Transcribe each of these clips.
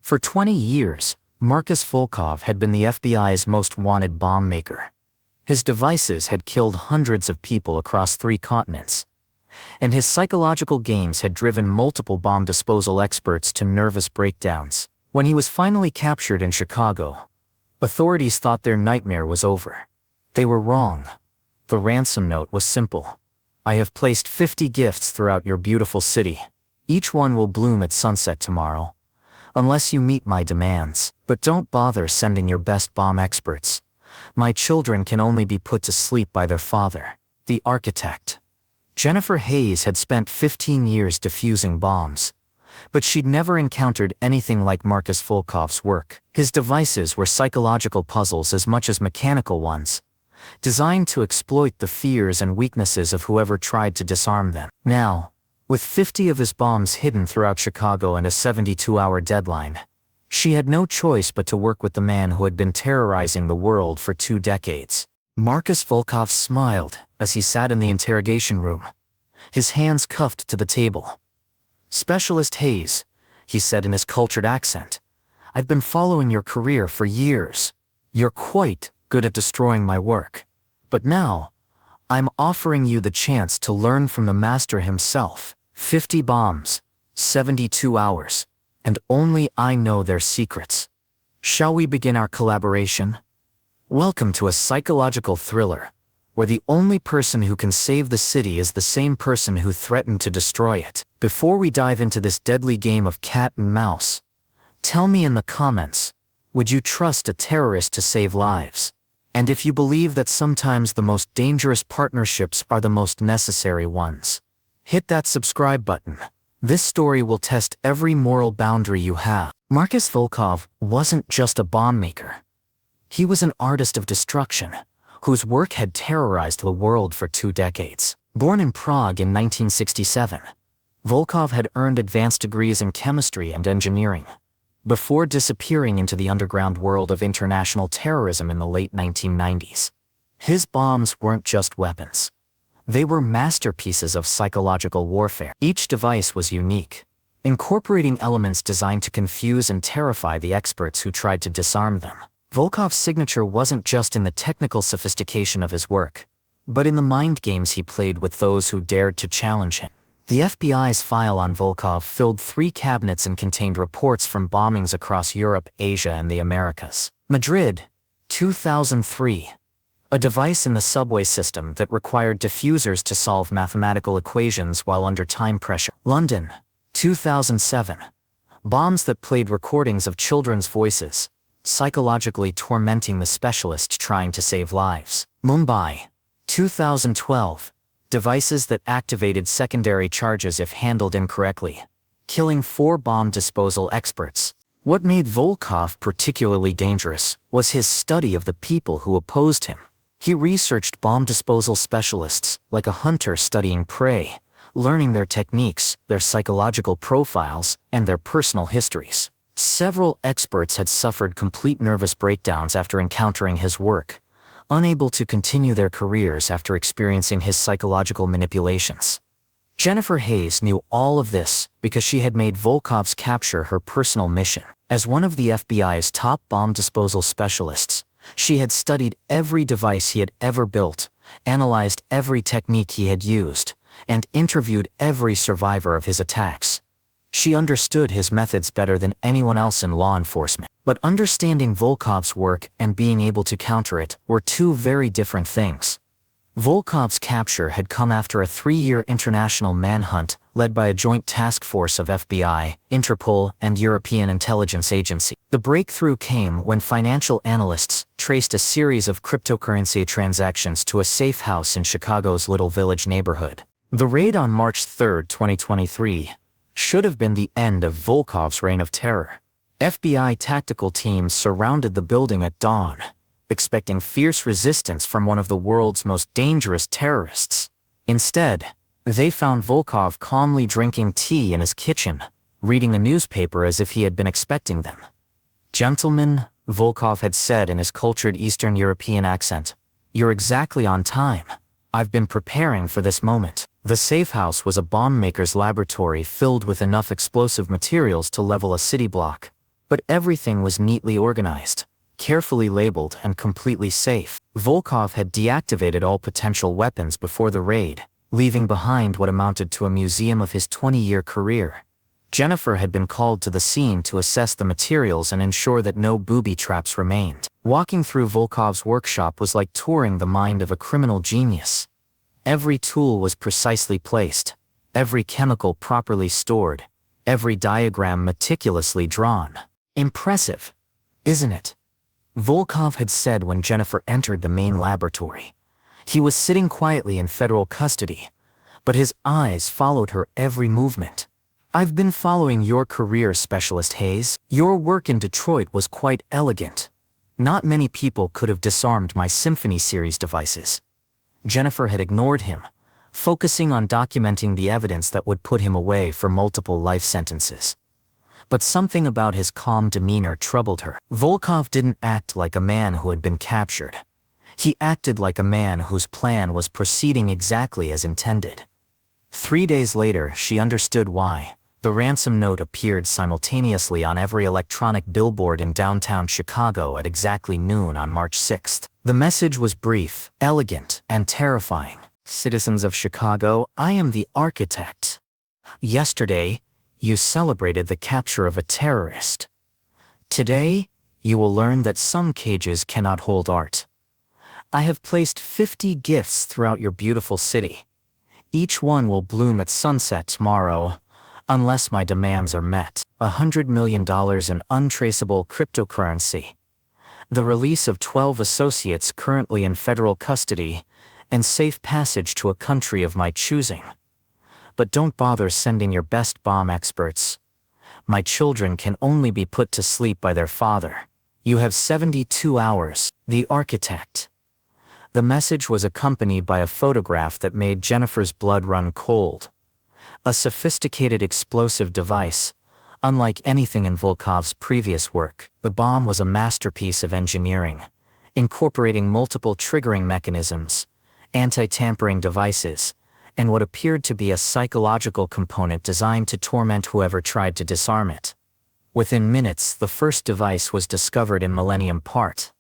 For 20 years, Markus Volkov had been the FBI's most wanted bomb maker. His devices had killed hundreds of people across 3 continents, and his psychological games had driven multiple bomb disposal experts to nervous breakdowns. When he was finally captured in Chicago, authorities thought their nightmare was over. They were wrong. The ransom note was simple. I have placed 50 gifts throughout your beautiful city. Each one will bloom at sunset tomorrow, unless you meet my demands. But don't bother sending your best bomb experts. My children can only be put to sleep by their father, the architect. Jennifer Hayes had spent 15 years defusing bombs, but she'd never encountered anything like Markus Volkov's work. His devices were psychological puzzles as much as mechanical ones, designed to exploit the fears and weaknesses of whoever tried to disarm them. Now, with 50 of his bombs hidden throughout Chicago and a 72-hour deadline, she had no choice but to work with the man who had been terrorizing the world for 2 decades. Markus Volkov smiled as he sat in the interrogation room, his hands cuffed to the table. "Specialist Hayes," he said in his cultured accent, "I've been following your career for years. You're quite good at destroying my work. But now, I'm offering you the chance to learn from the master himself. 50 bombs, 72 hours, and only I know their secrets. Shall we begin our collaboration? Welcome to a psychological thriller, where the only person who can save the city is the same person who threatened to destroy it. Before we dive into this deadly game of cat and mouse, tell me in the comments, would you trust a terrorist to save lives? And if you believe that sometimes the most dangerous partnerships are the most necessary ones, hit that subscribe button. This story will test every moral boundary you have." Markus Volkov wasn't just a bomb maker. He was an artist of destruction, whose work had terrorized the world for 2 decades. Born in Prague in 1967, Volkov had earned advanced degrees in chemistry and engineering, before disappearing into the underground world of international terrorism in the late 1990s. His bombs weren't just weapons. They were masterpieces of psychological warfare. Each device was unique, incorporating elements designed to confuse and terrify the experts who tried to disarm them. Volkov's signature wasn't just in the technical sophistication of his work, but in the mind games he played with those who dared to challenge him. The FBI's file on Volkov filled 3 cabinets and contained reports from bombings across Europe, Asia, and the Americas. Madrid, 2003. A device in the subway system that required diffusers to solve mathematical equations while under time pressure. London, 2007. Bombs that played recordings of children's voices, psychologically tormenting the specialist trying to save lives. Mumbai, 2012. Devices that activated secondary charges if handled incorrectly, killing 4 bomb disposal experts. What made Volkov particularly dangerous was his study of the people who opposed him. He researched bomb disposal specialists like a hunter studying prey, learning their techniques, their psychological profiles, and their personal histories. Several experts had suffered complete nervous breakdowns after encountering his work, unable to continue their careers after experiencing his psychological manipulations. Jennifer Hayes knew all of this because she had made Volkov's capture her personal mission. As one of the FBI's top bomb disposal specialists, she had studied every device he had ever built, analyzed every technique he had used, and interviewed every survivor of his attacks. She understood his methods better than anyone else in law enforcement. But understanding Volkov's work and being able to counter it were 2 very different things. Volkov's capture had come after a 3-year international manhunt led by a joint task force of FBI, Interpol, and European intelligence agency. The breakthrough came when financial analysts traced a series of cryptocurrency transactions to a safe house in Chicago's Little Village neighborhood. The raid on March 3, 2023, should have been the end of Volkov's reign of terror. FBI tactical teams surrounded the building at dawn, expecting fierce resistance from one of the world's most dangerous terrorists. Instead, they found Volkov calmly drinking tea in his kitchen, reading a newspaper as if he had been expecting them. "Gentlemen," Volkov had said in his cultured Eastern European accent, "you're exactly on time. I've been preparing for this moment." The safe house was a bomb maker's laboratory filled with enough explosive materials to level a city block. But everything was neatly organized, carefully labeled and completely safe. Volkov had deactivated all potential weapons before the raid, leaving behind what amounted to a museum of his 20-year career. Jennifer had been called to the scene to assess the materials and ensure that no booby traps remained. Walking through Volkov's workshop was like touring the mind of a criminal genius. Every tool was precisely placed, every chemical properly stored, every diagram meticulously drawn. Impressive, isn't it? Volkov had said when Jennifer entered the main laboratory. He was sitting quietly in federal custody, but his eyes followed her every movement. I've been following your career, Specialist Hayes. Your work in Detroit was quite elegant. Not many people could have disarmed my Symphony series devices. Jennifer had ignored him, focusing on documenting the evidence that would put him away for multiple life sentences. But something about his calm demeanor troubled her. Volkov didn't act like a man who had been captured. He acted like a man whose plan was proceeding exactly as intended. 3 days later, she understood why. The ransom note appeared simultaneously on every electronic billboard in downtown Chicago at exactly noon on March 6th. The message was brief, elegant, and terrifying. Citizens of Chicago, I am the architect. Yesterday, you celebrated the capture of a terrorist. Today, you will learn that some cages cannot hold art. I have placed 50 gifts throughout your beautiful city. Each one will bloom at sunset tomorrow, unless my demands are met. $100 million in untraceable cryptocurrency. The release of 12 associates currently in federal custody, and safe passage to a country of my choosing. But don't bother sending your best bomb experts. My children can only be put to sleep by their father. You have 72 hours. The architect. The message was accompanied by a photograph that made Jennifer's blood run cold. A sophisticated explosive device, unlike anything in Volkov's previous work. The bomb was a masterpiece of engineering, incorporating multiple triggering mechanisms, anti-tampering devices, and what appeared to be a psychological component designed to torment whoever tried to disarm it. Within minutes, the first device was discovered in Millennium Park.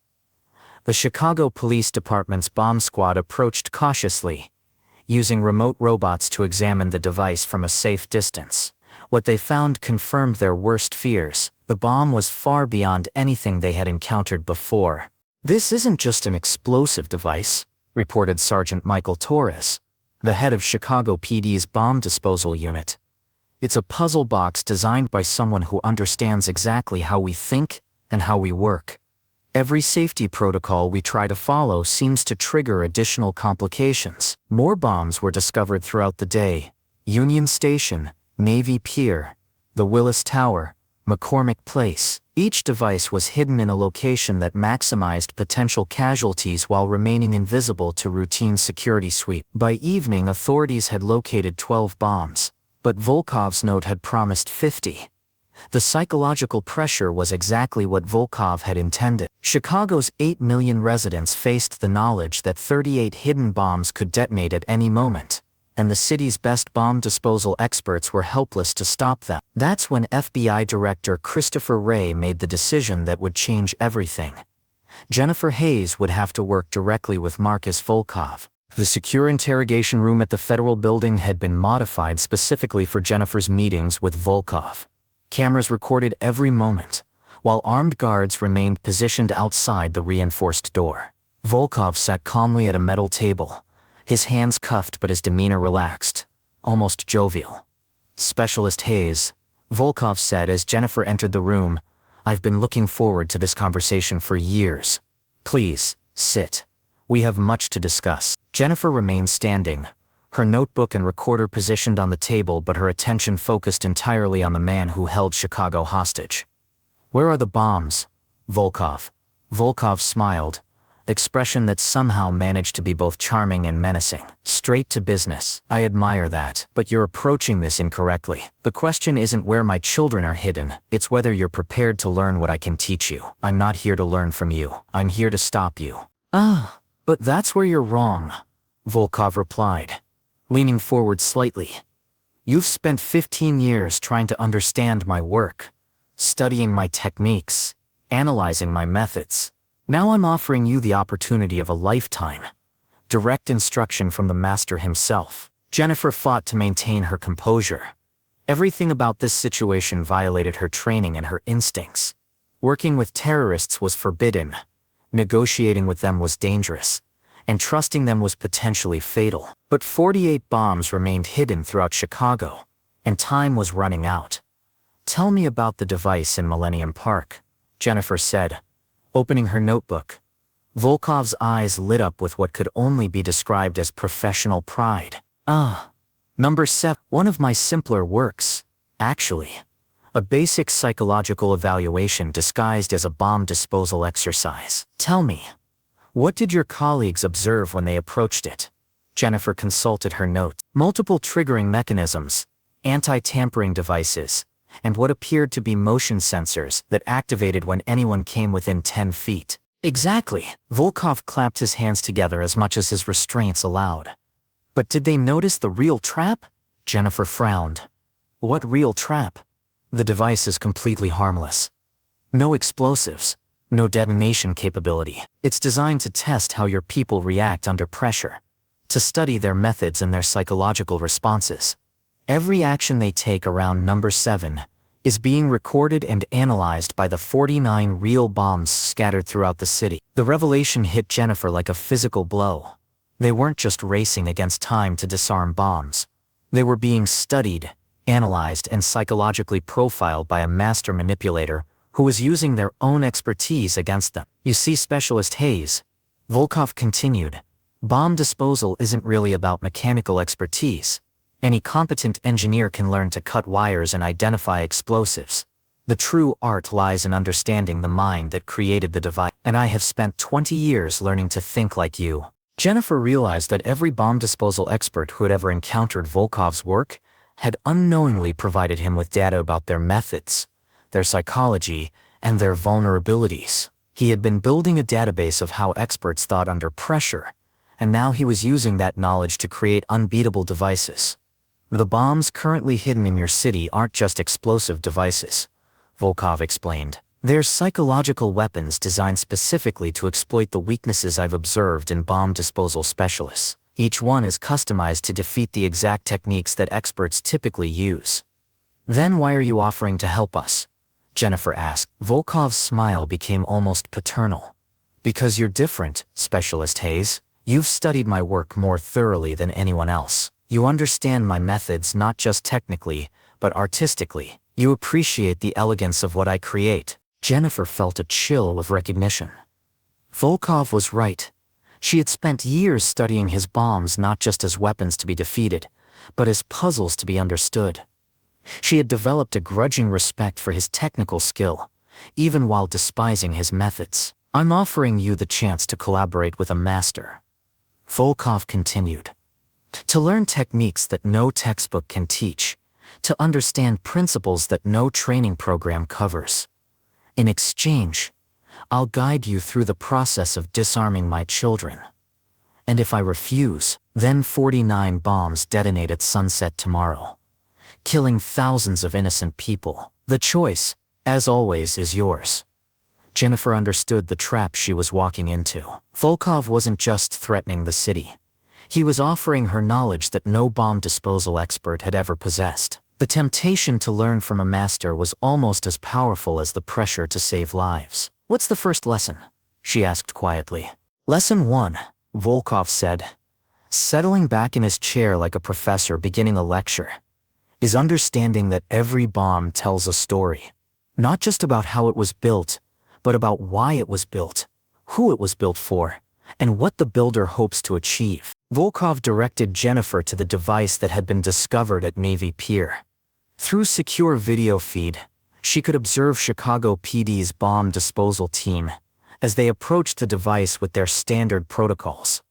The Chicago Police Department's bomb squad approached cautiously, using remote robots to examine the device from a safe distance. What they found confirmed their worst fears. The bomb was far beyond anything they had encountered before. This isn't just an explosive device, reported Sergeant Michael Torres, the head of Chicago PD's bomb disposal unit. It's a puzzle box designed by someone who understands exactly how we think and how we work. Every safety protocol we try to follow seems to trigger additional complications. More bombs were discovered throughout the day. Union Station, Navy Pier, the Willis Tower, McCormick Place. Each device was hidden in a location that maximized potential casualties while remaining invisible to routine security sweep. By evening, authorities had located 12 bombs, but Volkov's note had promised 50. The psychological pressure was exactly what Volkov had intended. Chicago's 8 million residents faced the knowledge that 38 hidden bombs could detonate at any moment, and the city's best bomb disposal experts were helpless to stop them. That's when FBI Director Christopher Wray made the decision that would change everything. Jennifer Hayes would have to work directly with Marcus Volkov. The secure interrogation room at the federal building had been modified specifically for Jennifer's meetings with Volkov. Cameras recorded every moment, while armed guards remained positioned outside the reinforced door. Volkov sat calmly at a metal table, his hands cuffed but his demeanor relaxed, almost jovial. Specialist Hayes, Volkov said as Jennifer entered the room, I've been looking forward to this conversation for years. Please, sit. We have much to discuss. Jennifer remained standing, her notebook and recorder positioned on the table, but her attention focused entirely on the man who held Chicago hostage. Where are the bombs, Volkov? Volkov smiled, expression that somehow managed to be both charming and menacing. Straight to business. I admire that, but you're approaching this incorrectly. The question isn't where my children are hidden, it's whether you're prepared to learn what I can teach you. I'm not here to learn from you. I'm here to stop you. But that's where you're wrong, Volkov replied, leaning forward slightly. You've spent 15 years trying to understand my work, studying my techniques, analyzing my methods. Now I'm offering you the opportunity of a lifetime. Direct instruction from the master himself. Jennifer fought to maintain her composure. Everything about this situation violated her training and her instincts. Working with terrorists was forbidden. Negotiating with them was dangerous. And trusting them was potentially fatal. But 48 bombs remained hidden throughout Chicago, and time was running out. "Tell me about the device in Millennium Park," Jennifer said, opening her notebook. Volkov's eyes lit up with what could only be described as professional pride. Number 7, one of my simpler works, actually. A basic psychological evaluation disguised as a bomb disposal exercise. Tell me, what did your colleagues observe when they approached it? Jennifer consulted her notes. Multiple triggering mechanisms, anti-tampering devices, and what appeared to be motion sensors that activated when anyone came within 10 feet. Exactly. Volkov clapped his hands together as much as his restraints allowed. But did they notice the real trap? Jennifer frowned. What real trap? The device is completely harmless. No explosives, no detonation capability. It's designed to test how your people react under pressure, to study their methods and their psychological responses. Every action they take around number 7 is being recorded and analyzed by the 49 real bombs scattered throughout the city. The revelation hit Jennifer like a physical blow. They weren't just racing against time to disarm bombs. They were being studied, analyzed, and psychologically profiled by a master manipulator who was using their own expertise against them. You see, Specialist Hayes, Volkov continued, bomb disposal isn't really about mechanical expertise. Any competent engineer can learn to cut wires and identify explosives. The true art lies in understanding the mind that created the device. And I have spent 20 years learning to think like you. Jennifer realized that every bomb disposal expert who had ever encountered Volkov's work had unknowingly provided him with data about their methods, their psychology, and their vulnerabilities. He had been building a database of how experts thought under pressure, and now he was using that knowledge to create unbeatable devices. The bombs currently hidden in your city aren't just explosive devices, Volkov explained. They're psychological weapons designed specifically to exploit the weaknesses I've observed in bomb disposal specialists. Each one is customized to defeat the exact techniques that experts typically use. Then why are you offering to help us? Jennifer asked. Volkov's smile became almost paternal. Because you're different, Specialist Hayes. You've studied my work more thoroughly than anyone else. You understand my methods not just technically, but artistically. You appreciate the elegance of what I create. Jennifer felt a chill of recognition. Volkov was right. She had spent years studying his bombs not just as weapons to be defeated, but as puzzles to be understood. She had developed a grudging respect for his technical skill, even while despising his methods. I'm offering you the chance to collaborate with a master. Volkov continued. To learn techniques that no textbook can teach, to understand principles that no training program covers. In exchange, I'll guide you through the process of disarming my children. And if I refuse, then 49 bombs detonate at sunset tomorrow, killing thousands of innocent people. The choice, as always, is yours. Jennifer understood the trap she was walking into. Volkov wasn't just threatening the city. He was offering her knowledge that no bomb disposal expert had ever possessed. The temptation to learn from a master was almost as powerful as the pressure to save lives. What's the first lesson? She asked quietly. Lesson 1, Volkov said, settling back in his chair like a professor beginning a lecture, is understanding that every bomb tells a story. Not just about how it was built, but about why it was built, who it was built for, and what the builder hopes to achieve. Volkov directed Jennifer to the device that had been discovered at Navy Pier. Through secure video feed, she could observe Chicago PD's bomb disposal team as they approached the device with their standard protocols.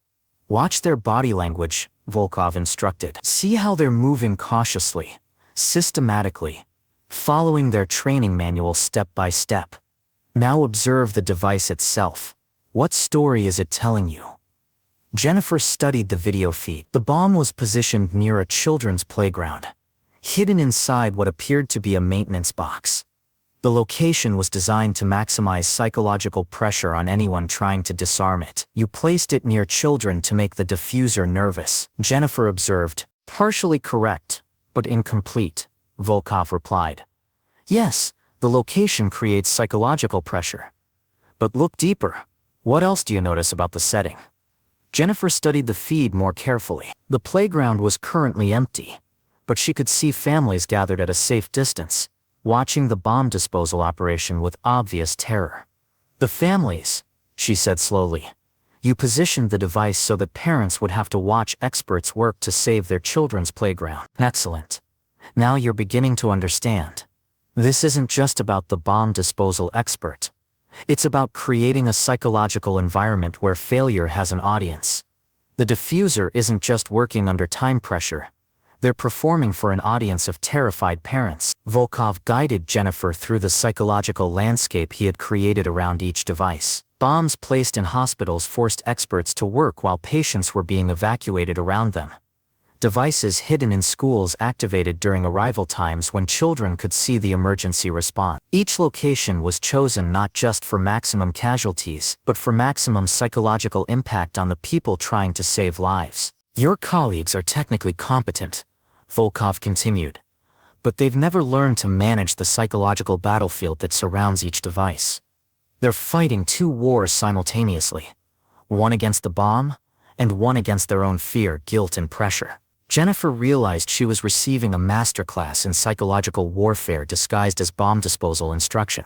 Watch their body language, Volkov instructed. See how they're moving cautiously, systematically, following their training manual step by step. Now observe the device itself. What story is it telling you? Jennifer studied the video feed. The bomb was positioned near a children's playground, hidden inside what appeared to be a maintenance box. The location was designed to maximize psychological pressure on anyone trying to disarm it. You placed it near children to make the diffuser nervous, Jennifer observed. Partially correct, but incomplete, Volkov replied. Yes, the location creates psychological pressure. But look deeper. What else do you notice about the setting? Jennifer studied the feed more carefully. The playground was currently empty, but she could see families gathered at a safe distance, watching the bomb disposal operation with obvious terror. The families, she said slowly. You positioned the device so that parents would have to watch experts work to save their children's playground. Excellent. Now you're beginning to understand. This isn't just about the bomb disposal expert. It's about creating a psychological environment where failure has an audience. The diffuser isn't just working under time pressure. They're performing for an audience of terrified parents. Volkov guided Jennifer through the psychological landscape he had created around each device. Bombs placed in hospitals forced experts to work while patients were being evacuated around them. Devices hidden in schools activated during arrival times when children could see the emergency response. Each location was chosen not just for maximum casualties, but for maximum psychological impact on the people trying to save lives. Your colleagues are technically competent, Volkov continued, but they've never learned to manage the psychological battlefield that surrounds each device. They're fighting two wars simultaneously, one against the bomb, and one against their own fear, guilt, and pressure. Jennifer realized she was receiving a masterclass in psychological warfare disguised as bomb disposal instruction.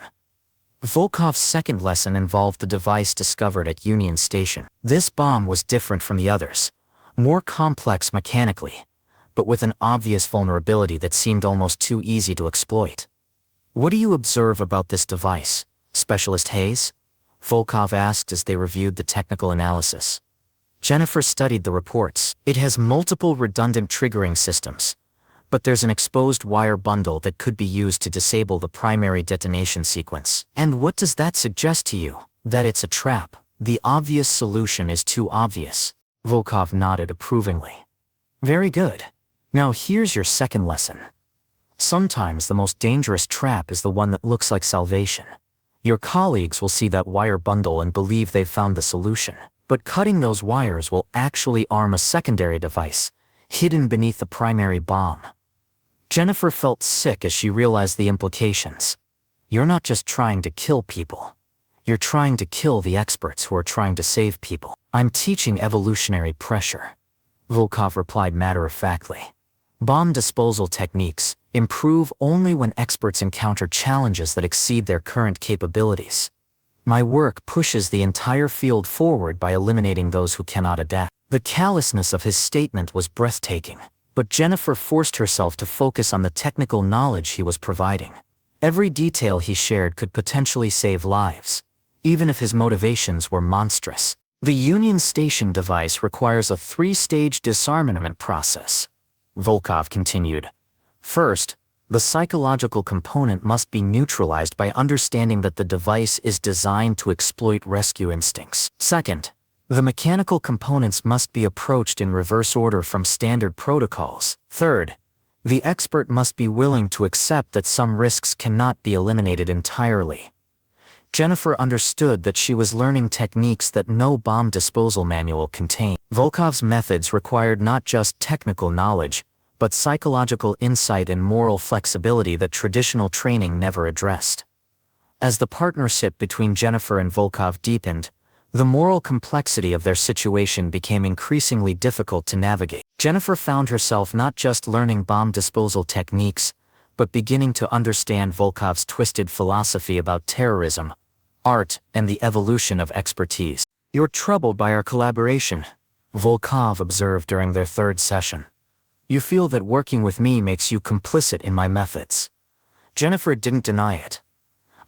Volkov's second lesson involved the device discovered at Union Station. This bomb was different from the others, more complex mechanically, but with an obvious vulnerability that seemed almost too easy to exploit. What do you observe about this device, Specialist Hayes? Volkov asked as they reviewed the technical analysis. Jennifer studied the reports. It has multiple redundant triggering systems, but there's an exposed wire bundle that could be used to disable the primary detonation sequence. And what does that suggest to you? That it's a trap. The obvious solution is too obvious. Volkov nodded approvingly. Very good. Now here's your second lesson. Sometimes the most dangerous trap is the one that looks like salvation. Your colleagues will see that wire bundle and believe they've found the solution. But cutting those wires will actually arm a secondary device, hidden beneath the primary bomb. Jennifer felt sick as she realized the implications. You're not just trying to kill people. You're trying to kill the experts who are trying to save people. I'm teaching evolutionary pressure, Volkov replied matter-of-factly. Bomb disposal techniques improve only when experts encounter challenges that exceed their current capabilities. My work pushes the entire field forward by eliminating those who cannot adapt. The callousness of his statement was breathtaking, but Jennifer forced herself to focus on the technical knowledge he was providing. Every detail he shared could potentially save lives, even if his motivations were monstrous. The Union Station device requires a 3-stage disarmament process, Volkov continued. First, the psychological component must be neutralized by understanding that the device is designed to exploit rescue instincts. Second, the mechanical components must be approached in reverse order from standard protocols. Third, the expert must be willing to accept that some risks cannot be eliminated entirely. Jennifer understood that she was learning techniques that no bomb disposal manual contained. Volkov's methods required not just technical knowledge, but psychological insight and moral flexibility that traditional training never addressed. As the partnership between Jennifer and Volkov deepened, the moral complexity of their situation became increasingly difficult to navigate. Jennifer found herself not just learning bomb disposal techniques, but beginning to understand Volkov's twisted philosophy about terrorism, art, and the evolution of expertise. You're troubled by our collaboration, Volkov observed during their third session. You feel that working with me makes you complicit in my methods. Jennifer didn't deny it.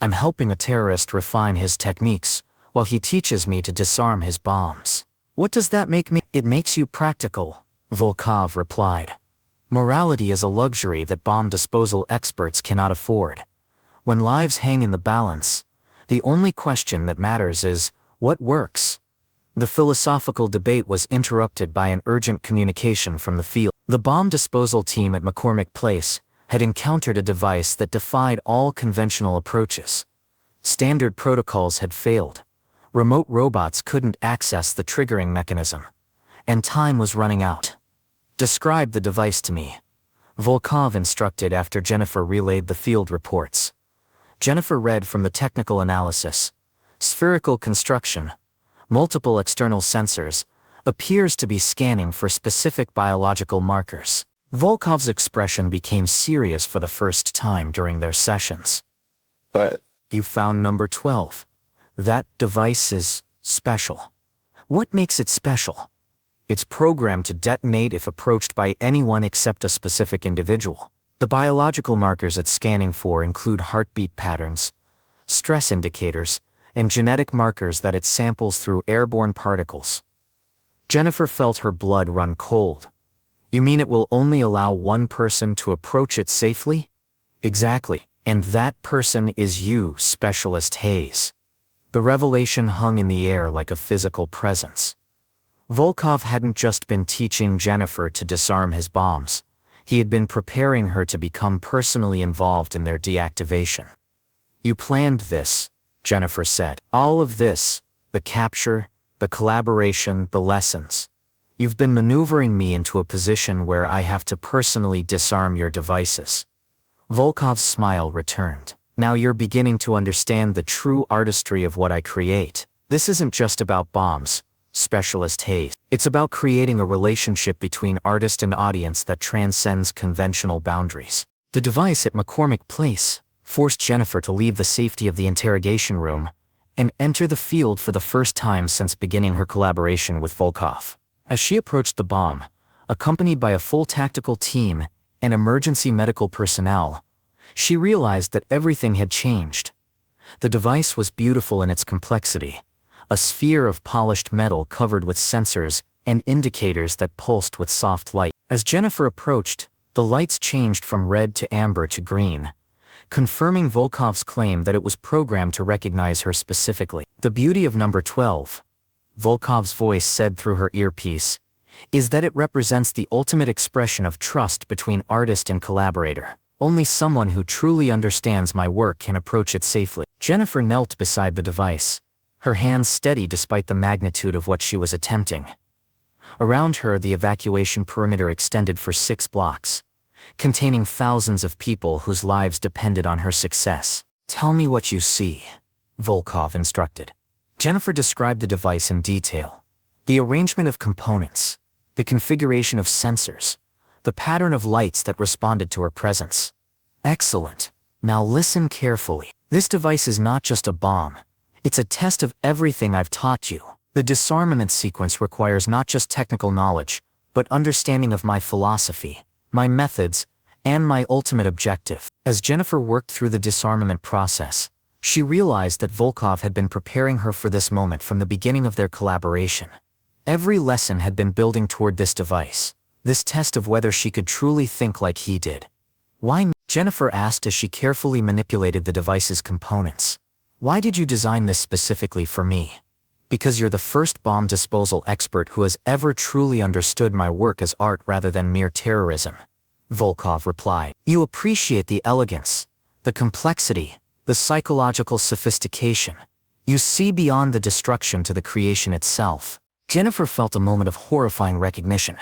I'm helping a terrorist refine his techniques, while he teaches me to disarm his bombs. What does that make me? It makes you practical, Volkov replied. Morality is a luxury that bomb disposal experts cannot afford. When lives hang in the balance, the only question that matters is, what works? The philosophical debate was interrupted by an urgent communication from the field. The bomb disposal team at McCormick Place, had encountered a device that defied all conventional approaches. Standard protocols had failed. Remote robots couldn't access the triggering mechanism. And time was running out. "Describe the device to me," Volkov instructed after Jennifer relayed the field reports. Jennifer read from the technical analysis. "Spherical construction, multiple external sensors, appears to be scanning for specific biological markers." Volkov's expression became serious for the first time during their sessions. But "You found number 12. That device is special. What makes it special?" "It's programmed to detonate if approached by anyone except a specific individual. The biological markers it's scanning for include heartbeat patterns, stress indicators, and genetic markers that it samples through airborne particles." Jennifer felt her blood run cold. "You mean it will only allow one person to approach it safely?" "Exactly, and that person is you, Specialist Hayes." The revelation hung in the air like a physical presence. Volkov hadn't just been teaching Jennifer to disarm his bombs. He had been preparing her to become personally involved in their deactivation. "You planned this," Jennifer said. "All of this, the capture, the collaboration, the lessons. You've been maneuvering me into a position where I have to personally disarm your devices." Volkov's smile returned. "Now you're beginning to understand the true artistry of what I create. This isn't just about bombs, Specialist Hayes. It's about creating a relationship between artist and audience that transcends conventional boundaries." The device at McCormick Place forced Jennifer to leave the safety of the interrogation room and enter the field for the first time since beginning her collaboration with Volkov. As she approached the bomb, accompanied by a full tactical team and emergency medical personnel, she realized that everything had changed. The device was beautiful in its complexity, a sphere of polished metal covered with sensors and indicators that pulsed with soft light. As Jennifer approached, the lights changed from red to amber to green, confirming Volkov's claim that it was programmed to recognize her specifically. "The beauty of number 12, Volkov's voice said through her earpiece, "is that it represents the ultimate expression of trust between artist and collaborator. Only someone who truly understands my work can approach it safely." Jennifer knelt beside the device, her hands steady despite the magnitude of what she was attempting. Around her, the evacuation perimeter extended for 6 blocks, containing thousands of people whose lives depended on her success. "Tell me what you see," Volkov instructed. Jennifer described the device in detail. The arrangement of components, the configuration of sensors, the pattern of lights that responded to her presence. "Excellent. Now listen carefully. This device is not just a bomb. It's a test of everything I've taught you. The disarmament sequence requires not just technical knowledge, but understanding of my philosophy, my methods, and my ultimate objective." As Jennifer worked through the disarmament process, she realized that Volkov had been preparing her for this moment from the beginning of their collaboration. Every lesson had been building toward this device, this test of whether she could truly think like he did. "Why me?" Jennifer asked as she carefully manipulated the device's components. "Why did you design this specifically for me?" "Because you're the first bomb disposal expert who has ever truly understood my work as art rather than mere terrorism," Volkov replied. "You appreciate the elegance, the complexity, the psychological sophistication. You see beyond the destruction to the creation itself." Jennifer felt a moment of horrifying recognition.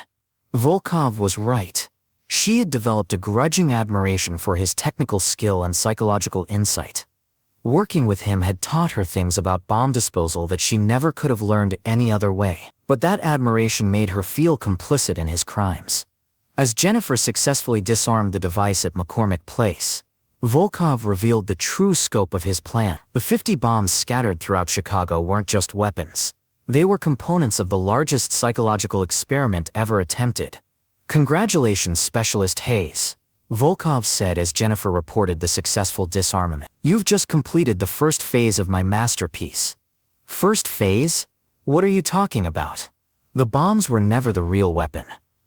Volkov was right. She had developed a grudging admiration for his technical skill and psychological insight. Working with him had taught her things about bomb disposal that she never could have learned any other way. But that admiration made her feel complicit in his crimes. As Jennifer successfully disarmed the device at McCormick Place, Volkov revealed the true scope of his plan. The 50 bombs scattered throughout Chicago weren't just weapons. They were components of the largest psychological experiment ever attempted. "Congratulations, Specialist Hayes," Volkov said as Jennifer reported the successful disarmament. "You've just completed the first phase of my masterpiece." "First phase? What are you talking about?" "The bombs were never the real weapon,"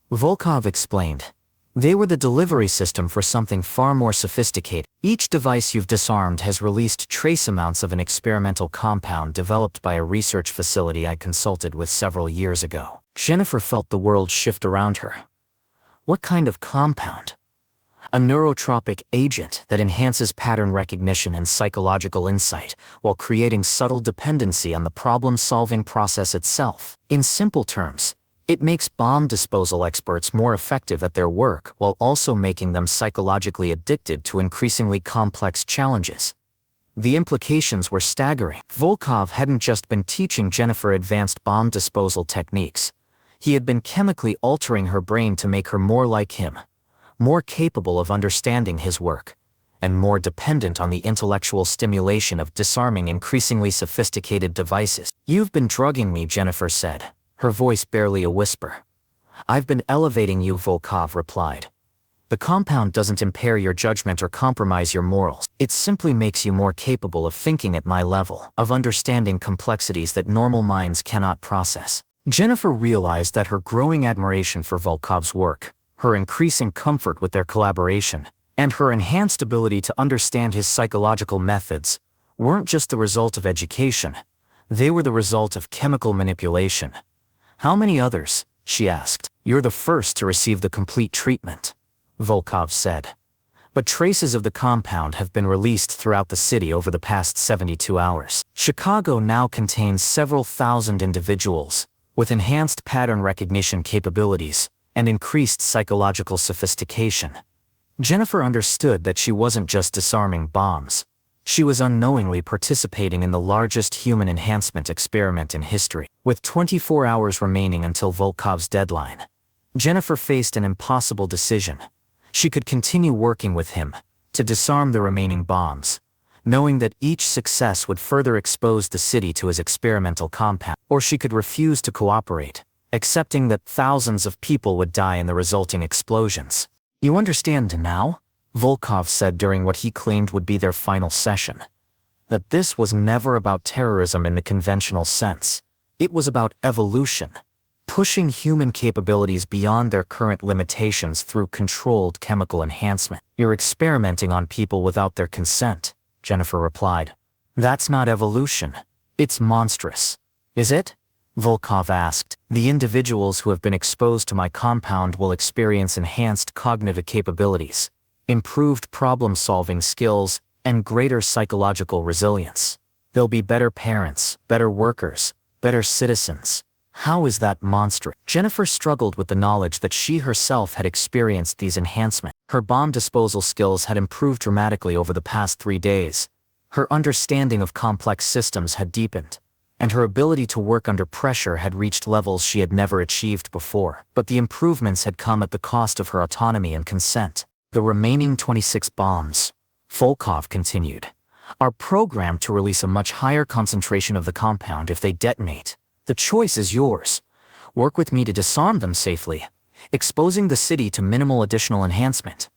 Volkov explained. "They were the delivery system for something far more sophisticated. Each device you've disarmed has released trace amounts of an experimental compound developed by a research facility I consulted with several years ago." Jennifer felt the world shift around her. "What kind of compound?" a neurotropic agent that enhances pattern recognition and psychological insight while creating subtle dependency on the problem-solving process itself. In simple terms, it makes bomb disposal experts more effective at their work while also making them psychologically addicted to increasingly complex challenges. The implications were staggering. Volkov hadn't just been teaching Jennifer advanced bomb disposal techniques. He had been chemically altering her brain to make her more like him, more capable of understanding his work, and more dependent on the intellectual stimulation of disarming increasingly sophisticated devices. "You've been drugging me," Jennifer said, her voice barely a whisper. "I've been elevating you," Volkov replied. "The compound doesn't impair your judgment or compromise your morals. It simply makes you more capable of thinking at my level, of understanding complexities that normal minds cannot process." Jennifer realized that her growing admiration for Volkov's work, her increasing comfort with their collaboration, and her enhanced ability to understand his psychological methods weren't just the result of education, they were the result of chemical manipulation. "How many others?" she asked. "You're the first to receive the complete treatment," Volkov said. "But traces of the compound have been released throughout the city over the past 72 hours. Chicago now contains several thousand individuals with enhanced pattern recognition capabilities and increased psychological sophistication." Jennifer understood that she wasn't just disarming bombs. She was unknowingly participating in the largest human enhancement experiment in history. With 24 hours remaining until Volkov's deadline, Jennifer faced an impossible decision. She could continue working with him to disarm the remaining bombs, knowing that each success would further expose the city to his experimental compound, or she could refuse to cooperate, accepting that thousands of people would die in the resulting explosions. "You understand now?" Volkov said during what he claimed would be their final session. "That this was never about terrorism in the conventional sense. It was about evolution, pushing human capabilities beyond their current limitations through controlled chemical enhancement." "You're experimenting on people without their consent," Jennifer replied. "That's not evolution. It's monstrous." "Is it?" Volkov asked. "The individuals who have been exposed to my compound will experience enhanced cognitive capabilities, improved problem-solving skills, and greater psychological resilience. They'll be better parents, better workers, better citizens." "How is that monstrous?" Jennifer struggled with the knowledge that she herself had experienced these enhancements. Her bomb disposal skills had improved dramatically over the past 3 days. Her understanding of complex systems had deepened, and her ability to work under pressure had reached levels she had never achieved before. But the improvements had come at the cost of her autonomy and consent. "The remaining 26 bombs," Volkov continued, "are programmed to release a much higher concentration of the compound if they detonate. The choice is yours. Work with me to disarm them safely, exposing the city to minimal additional enhancement,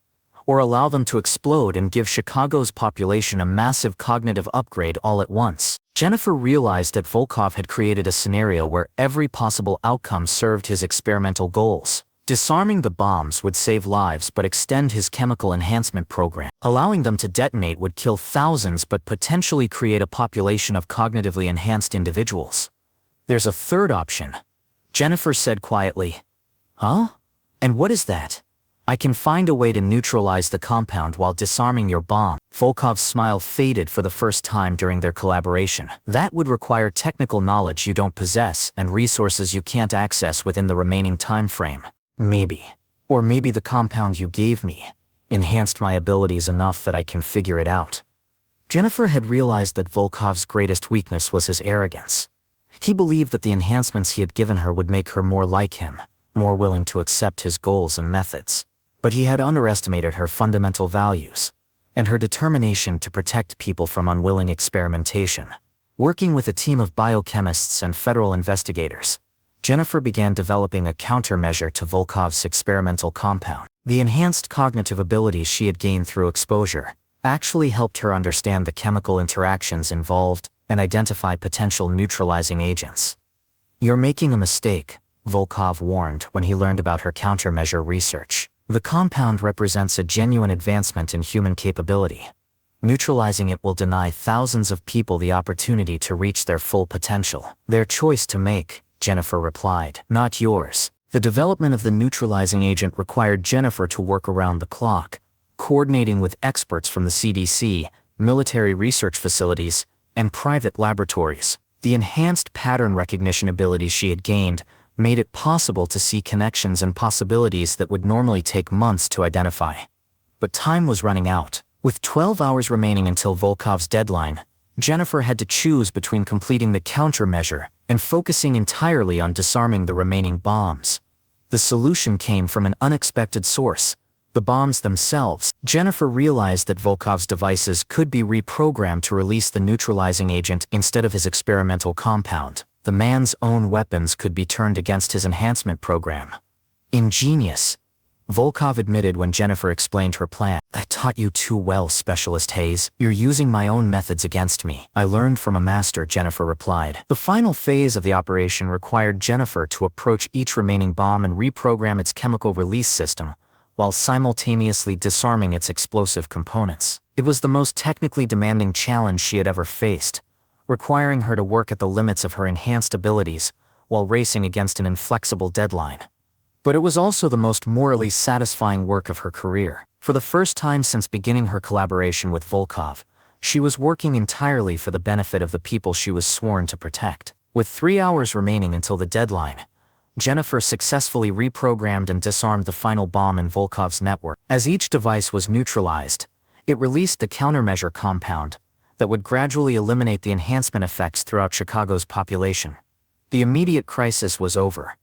or allow them to explode and give Chicago's population a massive cognitive upgrade all at once." Jennifer realized that Volkov had created a scenario where every possible outcome served his experimental goals. Disarming the bombs would save lives but extend his chemical enhancement program. Allowing them to detonate would kill thousands but potentially create a population of cognitively enhanced individuals. "There's a third option," Jennifer said quietly. "Huh? And what is that?" "I can find a way to neutralize the compound while disarming your bomb." Volkov's smile faded for the first time during their collaboration. "That would require technical knowledge you don't possess and resources you can't access within the remaining time frame. Maybe. Or maybe the compound you gave me enhanced my abilities enough that I can figure it out." Jennifer had realized that Volkov's greatest weakness was his arrogance. He believed that the enhancements he had given her would make her more like him, more willing to accept his goals and methods. But he had underestimated her fundamental values and her determination to protect people from unwilling experimentation. Working with a team of biochemists and federal investigators, Jennifer began developing a countermeasure to Volkov's experimental compound. The enhanced cognitive abilities she had gained through exposure actually helped her understand the chemical interactions involved and identify potential neutralizing agents. "You're making a mistake," Volkov warned when he learned about her countermeasure research. "The compound represents a genuine advancement in human capability. Neutralizing it will deny thousands of people the opportunity to reach their full potential." "Their choice to make," Jennifer replied, "not yours." The development of the neutralizing agent required Jennifer to work around the clock, coordinating with experts from the CDC, military research facilities, and private laboratories. The enhanced pattern recognition abilities she had gained made it possible to see connections and possibilities that would normally take months to identify. But time was running out. With 12 hours remaining until Volkov's deadline, Jennifer had to choose between completing the countermeasure and focusing entirely on disarming the remaining bombs. The solution came from an unexpected source: the bombs themselves. Jennifer realized that Volkov's devices could be reprogrammed to release the neutralizing agent instead of his experimental compound. The man's own weapons could be turned against his enhancement program. Ingenious, Volkov admitted when Jennifer explained her plan. "I taught you too well, Specialist Hayes. You're using my own methods against me." "I learned from a master," Jennifer replied. The final phase of the operation required Jennifer to approach each remaining bomb and reprogram its chemical release system, while simultaneously disarming its explosive components. It was the most technically demanding challenge she had ever faced, requiring her to work at the limits of her enhanced abilities while racing against an inflexible deadline. But it was also the most morally satisfying work of her career. For the first time since beginning her collaboration with Volkov, she was working entirely for the benefit of the people she was sworn to protect. With 3 hours remaining until the deadline, Jennifer successfully reprogrammed and disarmed the final bomb in Volkov's network. As each device was neutralized, it released the countermeasure compound that would gradually eliminate the enhancement effects throughout Chicago's population. The immediate crisis was over,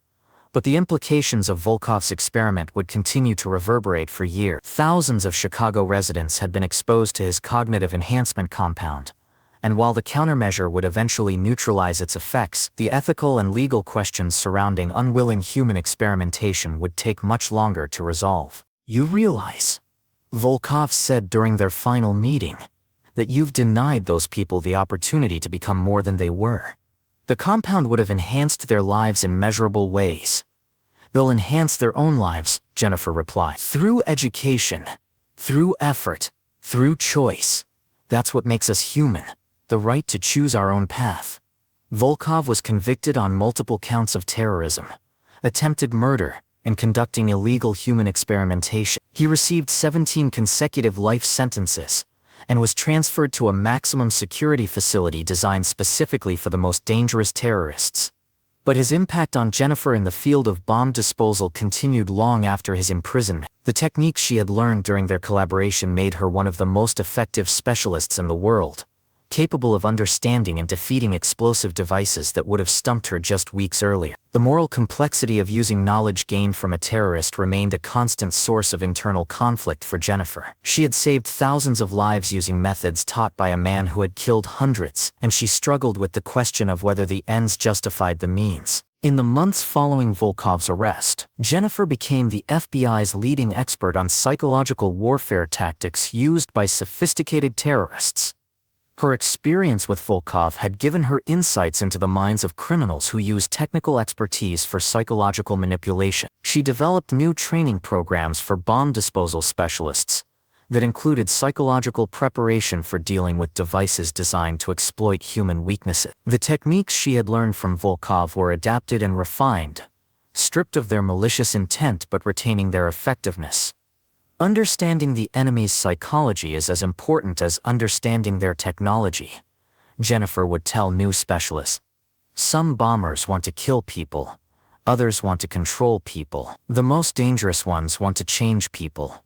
but the implications of Volkov's experiment would continue to reverberate for years. Thousands of Chicago residents had been exposed to his cognitive enhancement compound, and while the countermeasure would eventually neutralize its effects, the ethical and legal questions surrounding unwilling human experimentation would take much longer to resolve. "You realize," Volkov said during their final meeting, "that you've denied those people the opportunity to become more than they were. The compound would have enhanced their lives in measurable ways." "They'll enhance their own lives," Jennifer replied. "Through education, through effort, through choice. That's what makes us human, the right to choose our own path." Volkov was convicted on multiple counts of terrorism, attempted murder, and conducting illegal human experimentation. He received 17 consecutive life sentences and was transferred to a maximum security facility designed specifically for the most dangerous terrorists. But his impact on Jennifer in the field of bomb disposal continued long after his imprisonment. The techniques she had learned during their collaboration made her one of the most effective specialists in the world, capable of understanding and defeating explosive devices that would have stumped her just weeks earlier. The moral complexity of using knowledge gained from a terrorist remained a constant source of internal conflict for Jennifer. She had saved thousands of lives using methods taught by a man who had killed hundreds, and she struggled with the question of whether the ends justified the means. In the months following Volkov's arrest, Jennifer became the FBI's leading expert on psychological warfare tactics used by sophisticated terrorists. Her experience with Volkov had given her insights into the minds of criminals who use technical expertise for psychological manipulation. She developed new training programs for bomb disposal specialists that included psychological preparation for dealing with devices designed to exploit human weaknesses. The techniques she had learned from Volkov were adapted and refined, stripped of their malicious intent but retaining their effectiveness. Understanding the enemy's psychology is as important as understanding their technology, Jennifer would tell new specialists. Some bombers want to kill people, others want to control people. The most dangerous ones want to change people.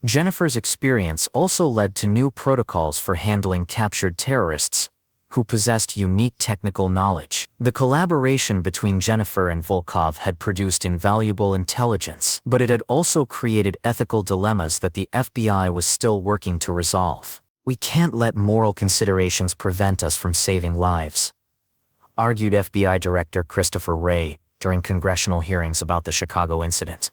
Jennifer's experience also led to new protocols for handling captured terrorists, who possessed unique technical knowledge. The collaboration between Jennifer and Volkov had produced invaluable intelligence, but it had also created ethical dilemmas that the FBI was still working to resolve. "We can't let moral considerations prevent us from saving lives," argued FBI Director Christopher Wray during congressional hearings about the Chicago incident.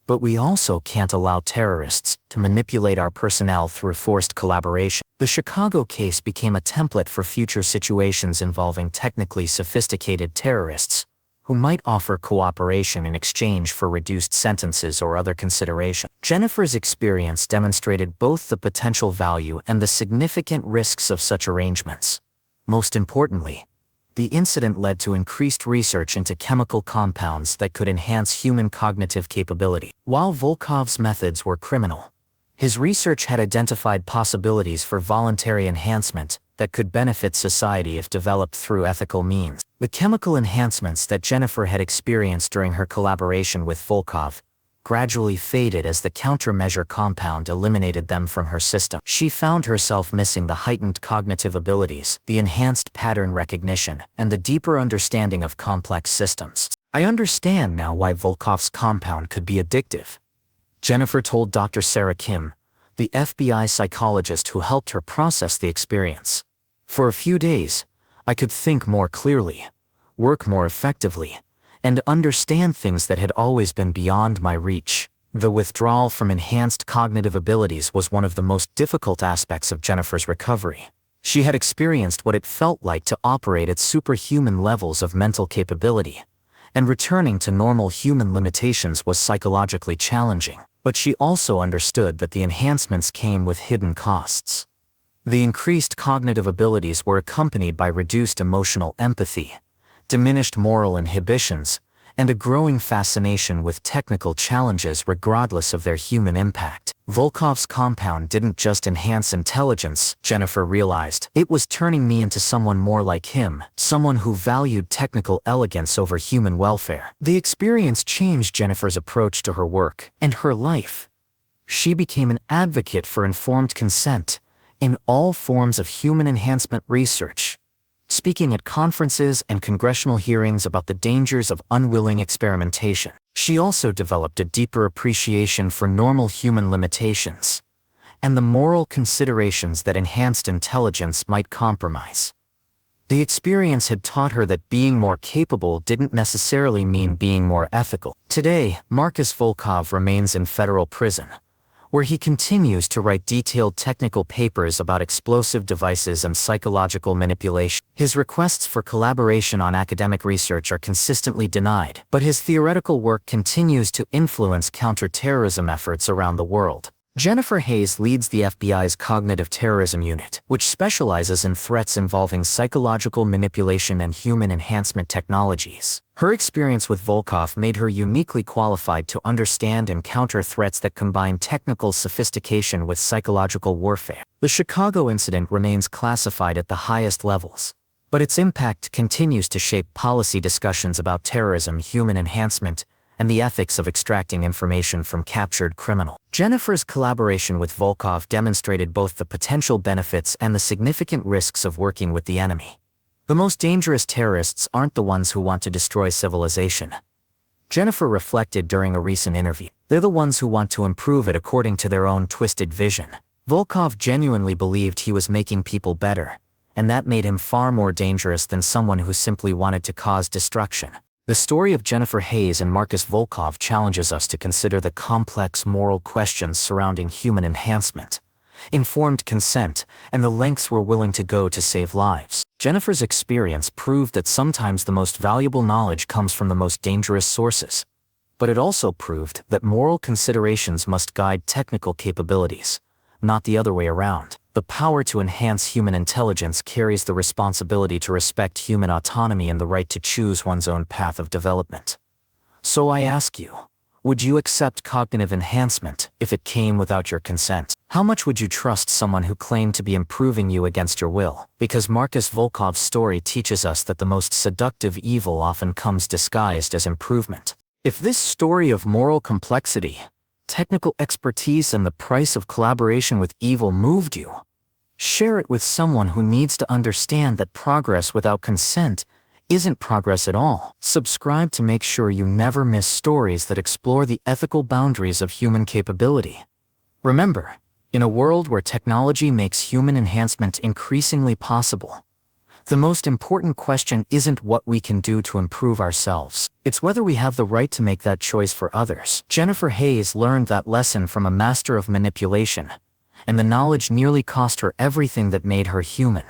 "But we also can't allow terrorists to manipulate our personnel through forced collaboration." The Chicago case became a template for future situations involving technically sophisticated terrorists who might offer cooperation in exchange for reduced sentences or other consideration. Jennifer's experience demonstrated both the potential value and the significant risks of such arrangements. Most importantly, the incident led to increased research into chemical compounds that could enhance human cognitive capability. While Volkov's methods were criminal, His research had identified possibilities for voluntary enhancement that could benefit society if developed through ethical means. The chemical enhancements that Jennifer had experienced during her collaboration with Volkov gradually faded as the countermeasure compound eliminated them from her system. She found herself missing the heightened cognitive abilities, the enhanced pattern recognition, and the deeper understanding of complex systems. "I understand now why Volkov's compound could be addictive," Jennifer told Dr. Sarah Kim, the FBI psychologist who helped her process the experience. "For a few days, I could think more clearly, work more effectively, and understand things that had always been beyond my reach." The withdrawal from enhanced cognitive abilities was one of the most difficult aspects of Jennifer's recovery. She had experienced what it felt like to operate at superhuman levels of mental capability, and returning to normal human limitations was psychologically challenging. But she also understood that the enhancements came with hidden costs. The increased cognitive abilities were accompanied by reduced emotional empathy, diminished moral inhibitions, and a growing fascination with technical challenges regardless of their human impact. Volkov's compound didn't just enhance intelligence, Jennifer realized. It was turning me into someone more like him, someone who valued technical elegance over human welfare. The experience changed Jennifer's approach to her work and her life. She became an advocate for informed consent in all forms of human enhancement research, speaking at conferences and congressional hearings about the dangers of unwilling experimentation. She also developed a deeper appreciation for normal human limitations and the moral considerations that enhanced intelligence might compromise. The experience had taught her that being more capable didn't necessarily mean being more ethical. Today, Markus Volkov remains in federal prison, where he continues to write detailed technical papers about explosive devices and psychological manipulation. His requests for collaboration on academic research are consistently denied, but his theoretical work continues to influence counterterrorism efforts around the world. Jennifer Hayes leads the FBI's Cognitive Terrorism Unit, which specializes in threats involving psychological manipulation and human enhancement technologies. Her experience with Volkov made her uniquely qualified to understand and counter threats that combine technical sophistication with psychological warfare. The Chicago incident remains classified at the highest levels, but its impact continues to shape policy discussions about terrorism, human enhancement, and the ethics of extracting information from captured criminals. Jennifer's collaboration with Volkov demonstrated both the potential benefits and the significant risks of working with the enemy. The most dangerous terrorists aren't the ones who want to destroy civilization, Jennifer reflected during a recent interview. They're the ones who want to improve it according to their own twisted vision. Volkov genuinely believed he was making people better, and that made him far more dangerous than someone who simply wanted to cause destruction. The story of Jennifer Hayes and Markus Volkov challenges us to consider the complex moral questions surrounding human enhancement, informed consent, and the lengths we're willing to go to save lives. Jennifer's experience proved that sometimes the most valuable knowledge comes from the most dangerous sources. But it also proved that moral considerations must guide technical capabilities, not the other way around. The power to enhance human intelligence carries the responsibility to respect human autonomy and the right to choose one's own path of development. So I ask you, would you accept cognitive enhancement if it came without your consent? How much would you trust someone who claimed to be improving you against your will? Because Markus Volkov's story teaches us that the most seductive evil often comes disguised as improvement. If this story of moral complexity, technical expertise, and the price of collaboration with evil moved you, share it with someone who needs to understand that progress without consent isn't progress at all. Subscribe to make sure you never miss stories that explore the ethical boundaries of human capability. Remember, in a world where technology makes human enhancement increasingly possible, the most important question isn't what we can do to improve ourselves. It's whether we have the right to make that choice for others. Jennifer Hayes learned that lesson from a master of manipulation, and the knowledge nearly cost her everything that made her human.